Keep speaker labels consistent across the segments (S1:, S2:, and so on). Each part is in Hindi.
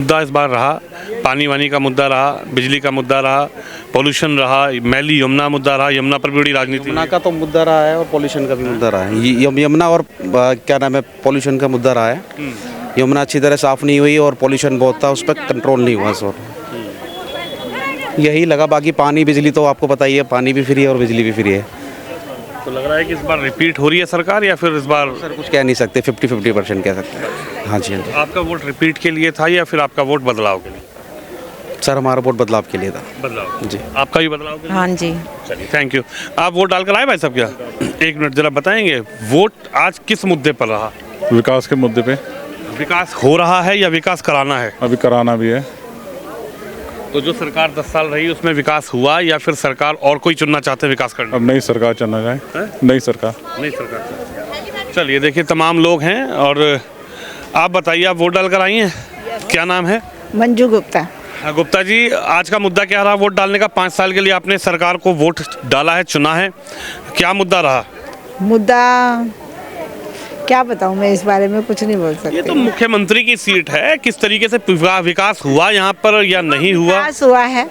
S1: मुद्दा इस बार रहा, पानी वानी का मुद्दा रहा, बिजली का मुद्दा रहा, पोल्यूशन रहा, मैली यमुना मुद्दा रहा, यमुना पर भी बड़ी राजनीति
S2: यमुना का तो मुद्दा रहा है और पोल्यूशन का भी मुद्दा रहा है। यमुना और क्या नाम है, पोल्यूशन का मुद्दा रहा है। यमुना अच्छी तरह साफ़ नहीं हुई और पोल्यूशन बहुत था, उस पर कंट्रोल नहीं हुआ सर। यही लगा, बाकी पानी बिजली तो आपको पता ही है, पानी भी फ्री है और बिजली भी फ्री है।
S1: तो लग रहा है कि इस बार रिपीट हो रही है सरकार या फिर इस बार
S2: सर कुछ कह नहीं सकते, 50-50% कह सकते हैं। हाँ जी, हाँ जी।
S1: आपका वोट रिपीट के लिए था या फिर आपका वोट बदलाव के लिए?
S2: सर हमारा वोट बदलाव के लिए था।
S1: बदलाव
S2: जी।
S1: आपका भी बदलाव के लिए?
S3: हाँ जी।
S1: चलिए, थैंक यू। आप वोट डालकर आए भाई साहब क्या? एक मिनट जरा बताएंगे, वोट आज किस मुद्दे पर रहा?
S4: विकास के मुद्दे पे।
S1: विकास हो रहा है या विकास कराना है?
S4: अभी कराना भी है।
S1: तो जो सरकार 10 साल रही उसमें विकास हुआ या फिर सरकार और कोई चुनना चाहते हैं विकास करना?
S4: अब नई सरकार चलना
S1: हैं?
S4: जाए, नई सरकार।
S1: नई सरकार। चलिए देखिए, तमाम लोग हैं और आप बताइए, आप वोट डालकर आई हैं? क्या नाम है?
S3: मंजू गुप्ता।
S1: हाँ गुप्ता जी, आज का मुद्दा क्या रहा वोट डालने का? 5 साल के लिए आपने सरकार को वोट डाला है, चुना है, क्या मुद्दा रहा?
S3: मुद्दा क्या बताऊं, मैं इस बारे में कुछ नहीं बोल सकती।
S1: ये तो मुख्यमंत्री की सीट है, किस तरीके से विकास हुआ यहाँ पर या नहीं हुआ?
S3: विकास हुआ है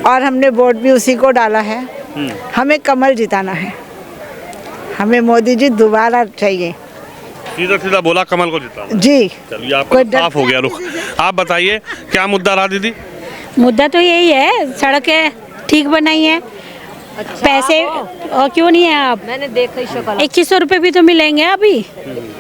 S3: और हमने वोट भी उसी को डाला है। हमें कमल जिताना है, हमें मोदी जी दोबारा चाहिए।
S1: सीधा सीधा बोला, कमल को जिताना।
S3: जी।
S1: चलिए, आपका साफ हो गया रुख। आप बताइए क्या मुद्दा रहा दीदी?
S5: मुद्दा तो यही है, सड़कें ठीक बनाई है। पैसे और क्यों नहीं है? आप
S6: मैंने देखा
S5: 2100 रुपए भी तो मिलेंगे अभी।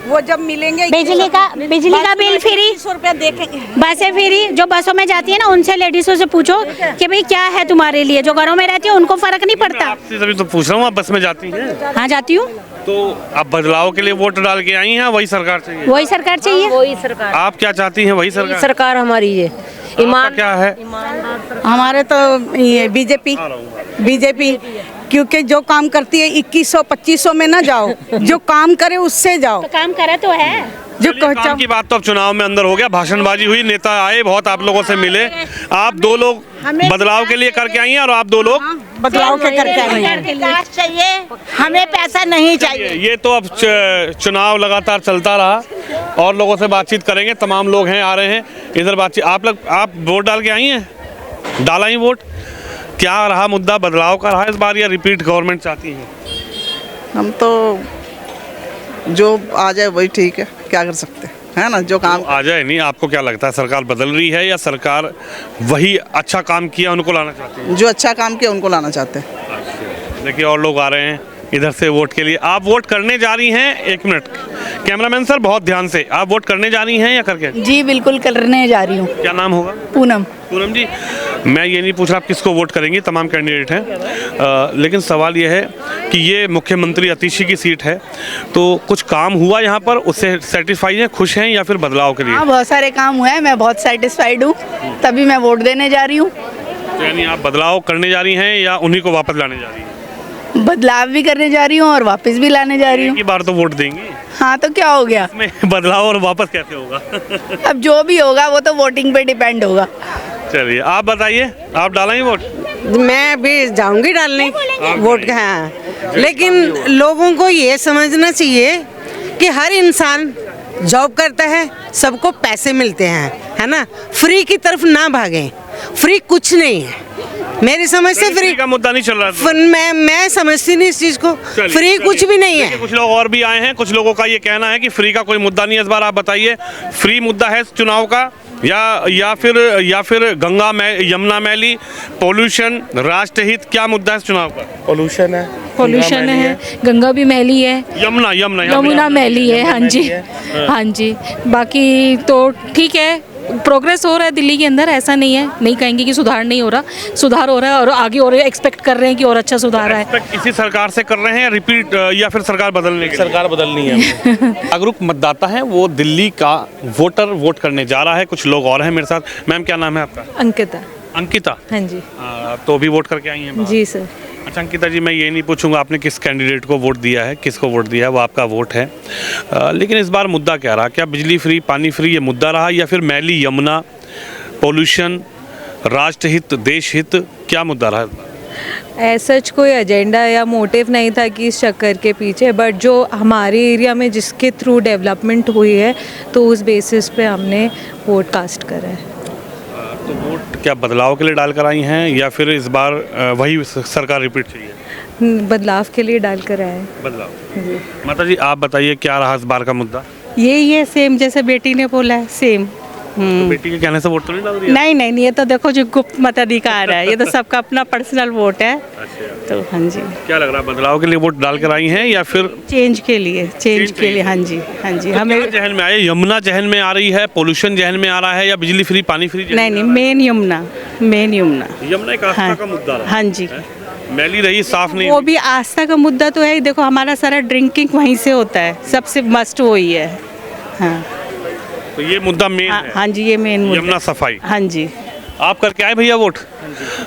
S6: वो जब मिलेंगे
S5: बिजली का बिल फ्री,
S6: 2100 रुपया देखेंगे।
S5: बसें फ्री। जो बसों में जाती है ना, उनसे लेडीजों से पूछो कि भाई क्या है तुम्हारे लिए। जो घरों में रहती है उनको फर्क नहीं पड़ता।
S1: आपसे सभी तो पूछ रहा हूँ, आप बस में जाती हैं?
S5: हाँ, जाती हूँ।
S1: तो आप बदलाव के लिए वोट डाल के आई हैं, वही सरकार चाहिए?
S5: वही सरकार चाहिए।
S6: वही सरकार,
S1: आप क्या चाहती हैं? वही सरकार?
S6: सरकार हमारी है।
S1: आपका क्या है?
S7: हमारे तो ये बीजेपी, क्योंकि जो काम करती है 2100-2500 में ना जाओ, जो काम करे उससे जाओ।
S5: तो काम करा तो है।
S7: जो
S1: काम की बात तो अब चुनाव में अंदर हो गया, भाषणबाजी हुई, नेता आए, बहुत आप लोगों से मिले। आप 2 लोग बदलाव के लिए करके आई हैं और आप 2 लोग
S7: बदलाव के करके आए हैं।
S3: विकास चाहिए, हमें पैसा नहीं चाहिए।
S1: ये तो अब चुनाव लगातार चलता रहा और लोगों से बातचीत करेंगे। तमाम लोग हैं, आ रहे हैं इधर बातचीत। आप वोट डाल के आई हैं? डाला ही वोट? क्या रहा मुद्दा? बदलाव का रहा इस बार या रिपीट गवर्नमेंट चाहती है?
S7: हम तो जो आ जाए वही ठीक है, क्या कर सकते हैं, है ना। जो काम
S1: आ जाए नहीं, आपको क्या लगता है सरकार बदल रही है या सरकार वही अच्छा काम किया उनको लाना चाहती है?
S7: जो अच्छा काम किया उनको लाना चाहते हैं।
S1: देखिए और लोग आ रहे हैं इधर से वोट के लिए। आप वोट करने जा रही हैं? एक मिनट कैमरामैन सर, बहुत ध्यान से। आप वोट करने जा रही हैं या करके?
S7: जी बिल्कुल करने जा रही हूँ।
S1: क्या नाम होगा?
S7: पूनम।
S1: पूनम जी, मैं ये नहीं पूछ रहा आप किसको वोट करेंगी, तमाम कैंडिडेट हैं, लेकिन सवाल ये है कि ये मुख्यमंत्री अतिशी की सीट है, तो कुछ काम हुआ यहाँ पर, उससे सेटिस्फाई हैं, खुश हैं या फिर बदलाव के लिए?
S7: हाँ, बहुत सारे काम हुए हैं, मैं बहुत सेटिस्फाइड हूँ, तभी मैं वोट देने जा रही हूँ।
S1: तो यानी आप बदलाव करने जा रही हैं या उन्हीं को वापस लाने जा रही हैं?
S7: बदलाव भी करने जा रही हूँ और वापस भी लाने जा रही
S1: एक
S7: हूँ।
S1: ही बार तो वोट देंगी?
S7: हाँ, तो क्या हो गया?
S1: में बदलाव और वापस कैसे होगा?
S7: अब जो भी होगा वो तो वोटिंग पे डिपेंड होगा।
S1: चलिए, आप बताइए, आप डालेंगे वोट?
S8: मैं भी जाऊंगी डालने वोट का। हाँ, लेकिन लोगों को ये समझना चाहिए कि हर इंसान जॉब करता है, सबको पैसे मिलते हैं, है ना। फ्री की तरफ ना भागें, फ्री कुछ नहीं है मेरी समझ से। फ्री
S1: का मुद्दा नहीं चल रहा था।
S8: मैं समझती नहीं इस चीज को। फ्री कुछ भी नहीं है।
S1: कुछ लोग और भी आए हैं, कुछ लोगों का ये कहना है कि फ्री का कोई मुद्दा नहीं है इस बार। आप बताइए, फ्री मुद्दा है चुनाव का या फिर गंगा यमुना मैली, पोल्यूशन, राष्ट्रहित, क्या मुद्दा है चुनाव का?
S5: पोल्यूशन है, गंगा भी मैली है, यमुना मैली है। हाँ जी, हाँ जी। बाकी तो ठीक है, प्रोग्रेस हो रहा है दिल्ली के अंदर, ऐसा नहीं है, नहीं कहेंगे कि सुधार नहीं हो रहा, सुधार हो रहा है और आगे और एक्सपेक्ट कर रहे हैं कि और अच्छा सुधार आए।
S1: इसी सरकार से कर रहे हैं रिपीट या फिर सरकार बदलने की? सरकार बदलनी है। जागरूक मतदाता है वो, दिल्ली का वोटर वोट करने जा रहा है। कुछ लोग और हैं मेरे साथ। मैम क्या नाम है आपका?
S3: अंकिता।
S1: अंकिता?
S3: हाँ जी।
S1: तो भी वोट करके आई हैं?
S3: जी सर।
S1: अच्छा अंकिता जी, मैं ये नहीं पूछूंगा आपने किस कैंडिडेट को वोट दिया है, किसको वोट दिया है, वो आपका वोट है, लेकिन इस बार मुद्दा क्या रहा? क्या बिजली फ्री, पानी फ्री ये मुद्दा रहा या फिर मैली यमुना, पोल्यूशन, राष्ट्रहित, देश हित, क्या मुद्दा रहा?
S9: ऐसा कोई एजेंडा या मोटिव नहीं था कि इस चक्कर के पीछे, बट जो हमारे एरिया में जिसके थ्रू डेवलपमेंट हुई है तो उस बेसिस पे हमने वोट कास्ट करा है।
S1: तो वोट क्या बदलाव के लिए डाल कर आई हैं या फिर इस बार वही सरकार रिपीट चाहिए?
S9: बदलाव के लिए डाल कर आए हैं।
S1: बदलाव। माता जी आप बताइए क्या रहा इस बार का मुद्दा?
S7: यही है सेम जैसे बेटी ने बोला है सेम।
S1: तो बेटी के कहने से वोट तो नहीं डाल रही है?
S7: नहीं नहीं, ये तो देखो जो गुप्त मताधिकार है, ये तो सबका अपना पर्सनल वोट है।
S1: अच्छा।
S7: तो हाँ जी,
S1: क्या लग रहा है बदलाव के लिए वोट डाल कर आई हैं या फिर
S7: चेंज के लिए, चेंज के लिए। हाँ जी हाँ जी।
S1: तो
S7: हमें
S1: क्या जहन में आया? यमुना जहन में आ रही है, पोल्यूशन जहन में आ रहा है या बिजली फ्री पानी फ्री?
S7: नहीं नहीं, मेन यमुना, मेन यमुना।
S1: यमुना एक आस्था का मुद्दा रहा।
S7: हाँ जी,
S1: मैली रही, साफ नहीं।
S7: वो भी आस्था का मुद्दा तो है। देखो हमारा सारा ड्रिंकिंग वहीं से होता है, सबसे मस्ट वही है। हाँ
S1: तो ये मुद्दा मेन है।
S7: हाँ जी, ये मेन मुद्दा।
S1: यमुना सफाई।
S7: हाँ जी।
S1: आप करके आए भैया वोट?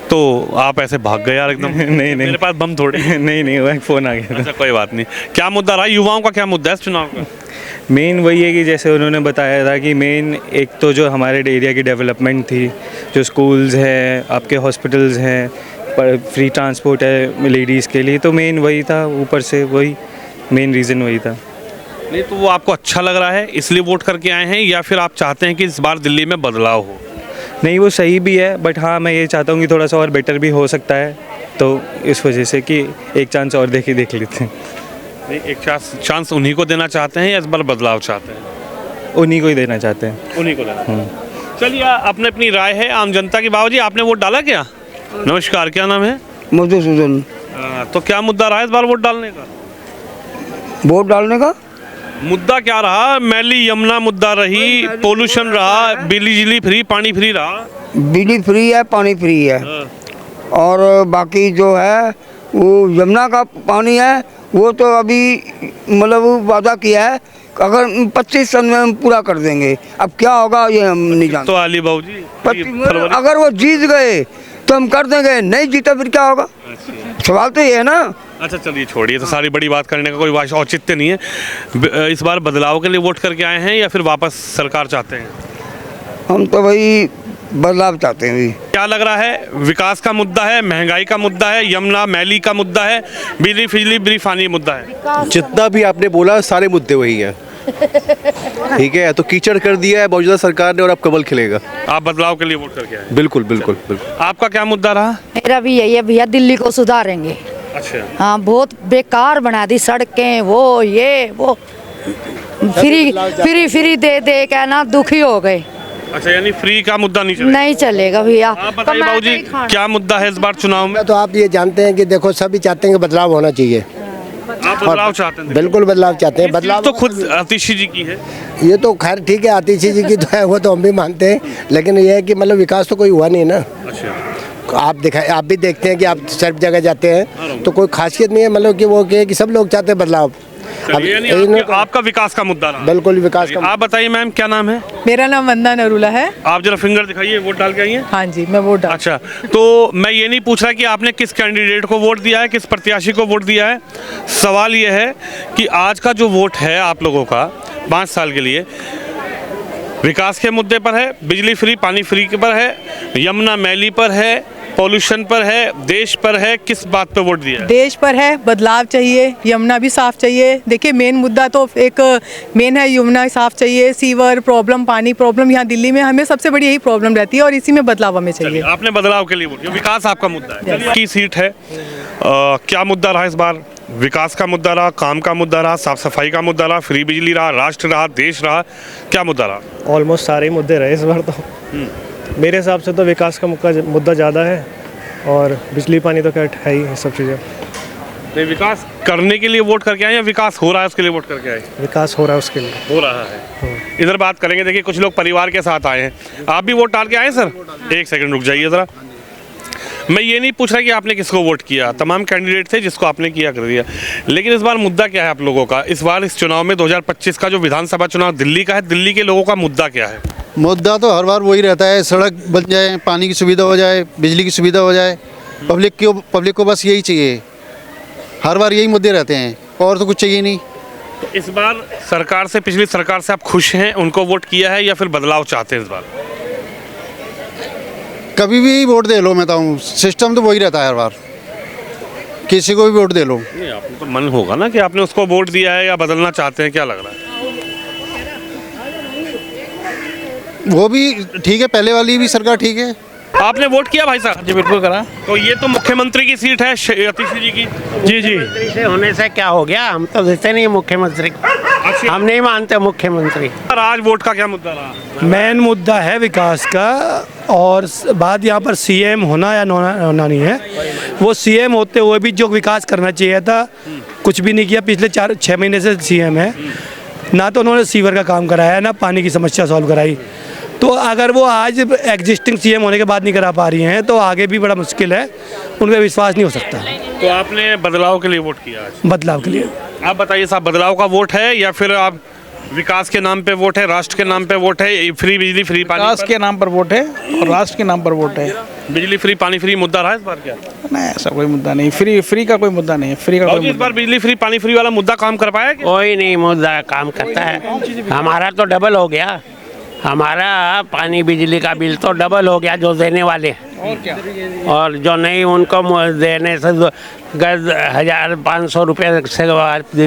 S1: तो आप ऐसे भाग गए यार एकदम।
S4: नहीं
S1: मेरे पास बम थोड़े।
S4: नहीं नहीं, वो एक फ़ोन आ गया।
S1: अच्छा कोई बात नहीं। क्या मुद्दा रहा? युवाओं का क्या मुद्दा है इस चुनाव का?
S4: मेन वही है कि जैसे उन्होंने बताया था कि मेन एक तो जो हमारे एरिया की डेवलपमेंट थी, जो स्कूल्स हैं, आपके हॉस्पिटल्स हैं, फ्री ट्रांसपोर्ट है लेडीज़ के लिए, तो मेन वही था। ऊपर से वही मेन रीज़न वही था।
S1: नहीं तो वो आपको अच्छा लग रहा है इसलिए वोट करके आए हैं या फिर आप चाहते हैं कि इस बार दिल्ली में बदलाव हो?
S4: नहीं, वो सही भी है, बट हाँ मैं ये चाहता हूँ कि थोड़ा सा और बेटर भी हो सकता है, तो इस वजह से कि एक चांस और देख लेते हैं।
S1: नहीं, एक चांस उन्हीं को देना चाहते हैं या इस बार बदलाव चाहते हैं?
S4: उन्हीं को ही देना चाहते हैं।
S1: उन्हीं को देना। चलिए अपने अपनी राय है आम जनता की। बाबू जी आपने वोट डाला क्या? नमस्कार, क्या नाम है?
S10: मधुसूदन।
S1: तो क्या मुद्दा रहा इस बार वोट डालने का?
S10: वोट डालने का
S1: मुद्दा क्या रहा? मैली यमुना मुद्दा रही, पोल्यूशन रहा, बिजली फ्री पानी फ्री रहा।
S10: बिजली फ्री है, पानी फ्री है, और बाकी जो है वो यमुना का पानी है वो तो अभी मतलब वादा किया है अगर 25 साल में हम पूरा कर देंगे। अब क्या होगा ये हम नहीं जानते।
S1: तो अली बाबू जी
S10: अगर वो जीत गए तो हम कर देंगे, नहीं जीता फिर क्या होगा? सवाल तो ये है ना।
S1: अच्छा चलिए छोड़िए, तो सारी बड़ी बात करने का कोई औचित्य नहीं है। इस बार बदलाव के लिए वोट करके आए हैं या फिर वापस सरकार चाहते हैं?
S10: हम तो भाई बदलाव चाहते हैं।
S1: क्या लग रहा है? विकास का मुद्दा है, महंगाई का मुद्दा है, यमुना मैली का मुद्दा है, बिजली फिजली ब्रीफानी मुद्दा है?
S11: जितना भी आपने बोला सारे मुद्दे वही हैं। ठीक है, तो कीचड़ कर दिया है मौजूदा सरकार ने और अब कमल खिलेगा।
S1: आप बदलाव के लिए वोट करके आए?
S11: बिल्कुल बिल्कुल बिल्कुल।
S1: आपका क्या मुद्दा रहा?
S12: मेरा भी यही है भैया, दिल्ली को सुधारेंगे।
S1: अच्छा।
S12: हाँ, बहुत बेकार बना दी सड़कें, वो ये वो फ्री दे दे के ना दुखी हो गए।
S1: अच्छा, यानी फ्री का मुद्दा नहीं चलेगा?
S12: नहीं चलेगा भैया।
S1: आप बताइए बाबू जी क्या मुद्दा है इस बार चुनाव में?
S13: तो आप ये जानते हैं कि देखो सभी चाहते हैं कि बदलाव होना चाहिए।
S1: आप बदलाव चाहते हैं?
S13: बिल्कुल बदलाव चाहते हैं। बदलाव
S1: तो खुद आतिशी जी की है।
S13: ये तो खैर ठीक है, आतिशी जी की तो है, वो तो हम भी मानते हैं, लेकिन ये है कि मतलब विकास तो कोई हुआ नहीं ना।
S1: अच्छा।
S13: आप भी देखते हैं कि आप सब जगह जाते हैं तो कोई खासियत नहीं है, मतलब कि वो कि सब लोग चाहते हैं बदलाव।
S1: आपका विकास का मुद्दा रहा?
S13: बिल्कुल विकास का।
S1: आप बताइए मैम क्या नाम है?
S14: मेरा नाम वंदना नरूला है।
S1: आप जरा फिंगर दिखाइए, वोट डाल के आई हैं?
S14: हाँ जी, मैं वोट डाल।
S1: अच्छा, तो मैं ये नहीं पूछ रहा कि आपने किस कैंडिडेट को वोट दिया है, किस प्रत्याशी को वोट दिया है। सवाल ये है कि आज का जो वोट है आप लोगों का 5 साल के लिए विकास के मुद्दे पर है, बिजली फ्री पानी फ्री के पर है, यमुना मैली पर है, पॉल्यूशन पर है, देश पर है, किस बात पे वोट दिया है?
S14: देश पर है, बदलाव चाहिए, यमुना भी साफ चाहिए। देखिए मेन मुद्दा तो एक मेन है, यमुना साफ चाहिए, सीवर प्रॉब्लम, पानी प्रॉब्लम यहाँ दिल्ली में हमें सबसे बड़ी यही प्रॉब्लम रहती है और इसी में बदलाव हमें चाहिए।
S1: आपने बदलाव के लिए वोट किया, विकास आपका मुद्दा है। की सीट है, क्या मुद्दा रहा इस बार? विकास का मुद्दा रहा, काम का मुद्दा रहा, साफ सफाई का मुद्दा रहा, फ्री बिजली रहा, राष्ट्र रहा, देश रहा, क्या मुद्दा रहा?
S15: ऑलमोस्ट सारे मुद्दे रहे इस बार तो। मेरे हिसाब से तो विकास का मुद्दा ज़्यादा है और बिजली पानी तो क्या है ही सब चीज़ें।
S1: नहीं, विकास करने के लिए वोट करके आए या विकास हो रहा है उसके लिए वोट करके आए?
S15: विकास हो रहा है उसके लिए।
S1: हो रहा है। इधर बात करेंगे। देखिए कुछ लोग परिवार के साथ आए हैं। आप भी वोट डाल के आए सर? एक सेकंड रुक जाइए ज़रा। मैं ये नहीं पूछ रहा कि आपने किसको वोट किया, तमाम कैंडिडेट थे जिसको आपने किया कर दिया, लेकिन इस बार मुद्दा क्या है आप लोगों का? इस बार इस चुनाव में 2025 का जो विधानसभा चुनाव दिल्ली का है, दिल्ली के लोगों का मुद्दा क्या है?
S16: मुद्दा तो हर बार वही रहता है, सड़क बन जाए, पानी की सुविधा हो जाए, बिजली की सुविधा हो जाए। पब्लिक को बस यही चाहिए, हर बार यही मुद्दे रहते हैं और तो कुछ चाहिए नहीं।
S1: तो इस बार सरकार से, पिछली सरकार से आप खुश हैं, उनको वोट किया है या फिर बदलाव चाहते हैं इस बार?
S16: कभी भी वोट दे लो, मैं बताऊँ सिस्टम तो वही रहता है हर बार। किसी को भी वोट दे लो।
S1: नहीं, आपको तो मन होगा ना कि आपने उसको वोट दिया है या बदलना चाहते हैं, क्या लग रहा है?
S16: वो भी ठीक है, पहले वाली भी सरकार ठीक है।
S1: आपने वोट किया भाई साहब?
S17: जी बिल्कुल करा।
S1: तो ये तो मुख्यमंत्री की सीट है अतिशी जी की।
S17: जी जी।
S18: से होने से क्या हो गया, हम तो देते नहीं मुख्यमंत्री को, हम नहीं मानते मुख्यमंत्री।
S1: आज वोट का क्या मुद्दा रहा?
S17: मेन मुद्दा है विकास का, और बात यहाँ पर सीएम होना या होना नहीं है। वो सीएम होते हुए भी जो विकास करना चाहिए था कुछ भी नहीं किया। पिछले 4-6 महीने से सीएम है, ना तो उन्होंने सीवर का काम कराया ना पानी की समस्या सॉल्व कराई। तो अगर वो आज एग्जिस्टिंग सीएम होने के बाद नहीं करा पा रही हैं तो आगे भी बड़ा मुश्किल है, उन पर विश्वास नहीं हो सकता।
S1: तो आपने बदलाव के लिए वोट किया आज?
S17: बदलाव के लिए।
S1: आप बताइए साहब, बदलाव का वोट है या फिर आप विकास के नाम पे वोट है, राष्ट्र के नाम पे वोट है, फ्री बिजली फ्री पानी?
S17: विकास के नाम पर वोट है और राष्ट्र के नाम पर वोट है।
S1: बिजली फ्री पानी फ्री मुद्दा रहा है इस बार क्या?
S17: नहीं, ऐसा कोई मुद्दा नहीं। फ्री का कोई मुद्दा नहीं है। फ्री का
S1: इस बार बिजली फ्री पानी फ्री वाला मुद्दा काम कर पाया?
S18: कोई नहीं मुद्दा काम करता है। हमारा तो डबल हो गया, हमारा पानी बिजली का बिल तो डबल हो गया जो देने वाले,
S17: और क्या,
S18: और जो नहीं उनको देने से 1,500 रुपये से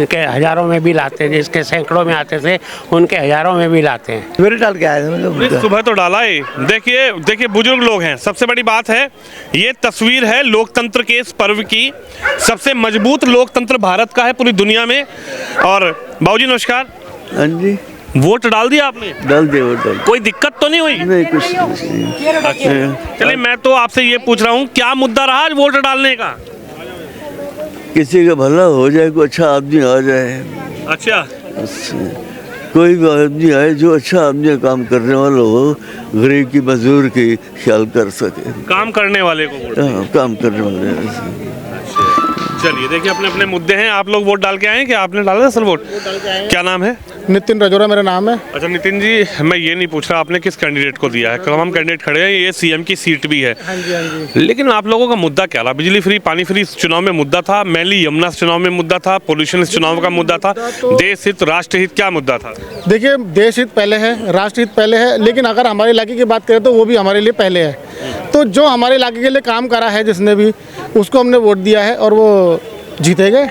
S18: के हज़ारों में बिल आते हैं, जिसके सैकड़ों में आते थे उनके हज़ारों में बिल आते हैं।
S10: फिर डाल के आए
S1: सुबह तो डाला है। देखिए बुजुर्ग लोग हैं। सबसे बड़ी बात है, ये तस्वीर है लोकतंत्र के इस पर्व की। सबसे मजबूत लोकतंत्र भारत का है पूरी दुनिया में। और बाबूजी नमस्कार।
S10: हाँ जी।
S1: वोट डाल दिया आपने?
S10: डाल दिया वोट डाल।
S1: कोई दिक्कत तो नहीं हुई?
S10: नहीं, कुछ नहीं।
S1: अच्छा, चलिए मैं तो आपसे ये पूछ रहा हूँ, क्या मुद्दा रहा आज वोट डालने का?
S10: किसी का भला हो जाए, कोई अच्छा आदमी आ जाए।
S1: अच्छा,
S10: कोई भी आदमी आए जो अच्छा आदमी काम करने वाला हो, गरीब की मजदूर की ख्याल कर सके,
S1: काम करने वाले को वोट।
S10: काम करने वाले।
S1: चलिए देखिए, अपने अपने मुद्दे हैं। आप लोग वोट डाल के आए हैं क्या? आपने डाला असल वोट? क्या नाम है?
S15: नितिन राजौरा मेरा नाम है।
S1: अच्छा नितिन जी, मैं ये नहीं पूछ रहा आपने किस कैंडिडेट को दिया है, तमाम कैंडिडेट खड़े हैं, ये सीएम की सीट भी है।
S15: हाँ जी, हाँ जी।
S1: लेकिन आप लोगों का मुद्दा क्या रहा? बिजली फ्री पानी फ्री चुनाव में मुद्दा था, मेनली यमुना चुनाव में मुद्दा था, पोल्यूशन इस चुनाव का मुद्दा था, देश हित राष्ट्र हित क्या मुद्दा था?
S15: देखिए, देश हित पहले है, राष्ट्र हित पहले है, लेकिन अगर हमारे इलाके की बात करें तो वो भी हमारे लिए पहले है। तो जो हमारे इलाके के लिए काम करा है जिसने भी, उसको हमने वोट दिया है और वो जीते गए।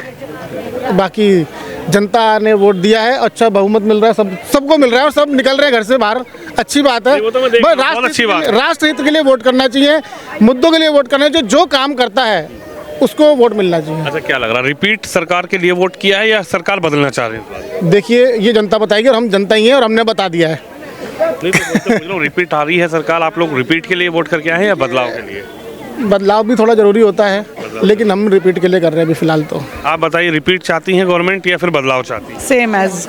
S15: बाकी जनता ने वोट दिया है, अच्छा बहुमत मिल रहा है, सबको मिल रहा है और सब निकल रहे हैं घर से बाहर। अच्छी बात है। राष्ट्र हित के लिए वोट करना चाहिए, मुद्दों के लिए वोट करना चाहिए। जो काम करता है उसको वोट मिलना चाहिए।
S1: अच्छा, क्या लग रहा है, रिपीट सरकार के लिए वोट किया है या सरकार बदलना चाह रही है?
S15: देखिए, ये जनता बताएगी और हम जनता ही हैं और हमने बता दिया है।
S1: नहीं तो रिपीट आ रही है सरकार, आप लोग रिपीट के लिए वोट करके आए हैं या बदलाव के लिए?
S15: बदलाव भी थोड़ा जरूरी होता है, लेकिन हम रिपीट के लिए कर रहे हैं अभी फिलहाल। तो
S1: आप बताइए, रिपीट चाहती हैं गवर्नमेंट या फिर बदलाव चाहती है?
S14: सेम एज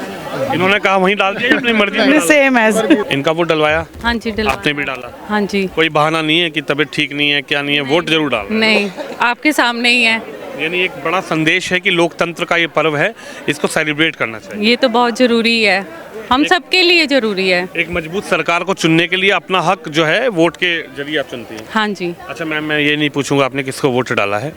S1: इन्होंने कहा वहीं डाल दिया, अपनी मर्जी से
S14: सेम एज।
S1: इनका वोट डलवाया?
S9: हाँ जी, डलवाया।
S1: आपने भी डाला?
S9: हाँ जी।
S1: कोई बहाना नहीं है कि तबीयत ठीक नहीं है, क्या नहीं है, वोट जरूर डाल?
S9: नहीं, आपके सामने ही है।
S1: यानी एक बड़ा संदेश है कि लोकतंत्र का ये पर्व है, इसको सेलिब्रेट करना चाहिए।
S9: ये तो बहुत जरूरी है, हम सबके लिए जरूरी है।
S1: एक मजबूत सरकार को चुनने के लिए अपना हक जो है वोट के जरिए आप चुनती हैं।
S9: हाँ जी।
S1: अच्छा मैम, मैं ये नहीं पूछूंगा आपने किसको वोट डाला है,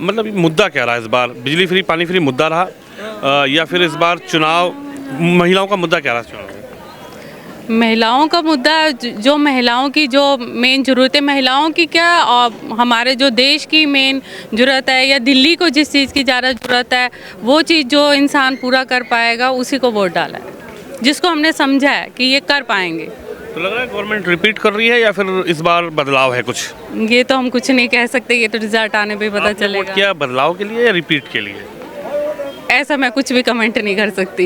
S1: मतलब मुद्दा क्या रहा इस बार? बिजली फ्री पानी फ्री मुद्दा रहा या फिर इस बार चुनाव महिलाओं का मुद्दा क्या रहा चुनाव में?
S9: महिलाओं का मुद्दा, जो महिलाओं की जो मेन ज़रूरत है, महिलाओं की क्या और हमारे जो देश की मेन ज़रूरत है, या दिल्ली को जिस चीज़ की ज़्यादा ज़रूरत है, वो चीज़ जो इंसान पूरा कर पाएगा उसी को वोट डाला है, जिसको हमने समझा है कि ये कर पाएंगे।
S1: तो लग रहा है गवर्नमेंट रिपीट कर रही है या फिर इस बार बदलाव है कुछ?
S9: ये तो हम कुछ नहीं कह सकते, ये तो रिजल्ट आने पे पता चलेगा।
S1: क्या बदलाव के लिए या रिपीट के लिए?
S9: ऐसा मैं कुछ भी कमेंट नहीं कर सकती।